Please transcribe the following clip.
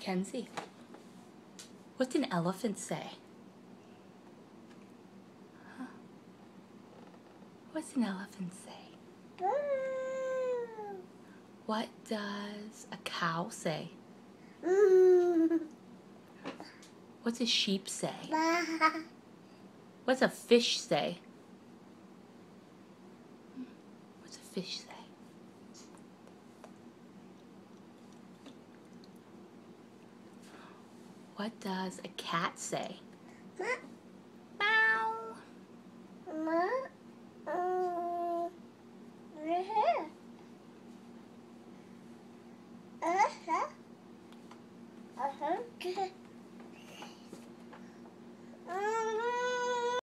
Kenzie, what's an elephant say? Huh? What's an elephant say? What does a cow say? What's a sheep say? What's a fish say? What's a fish say? What does a cat say?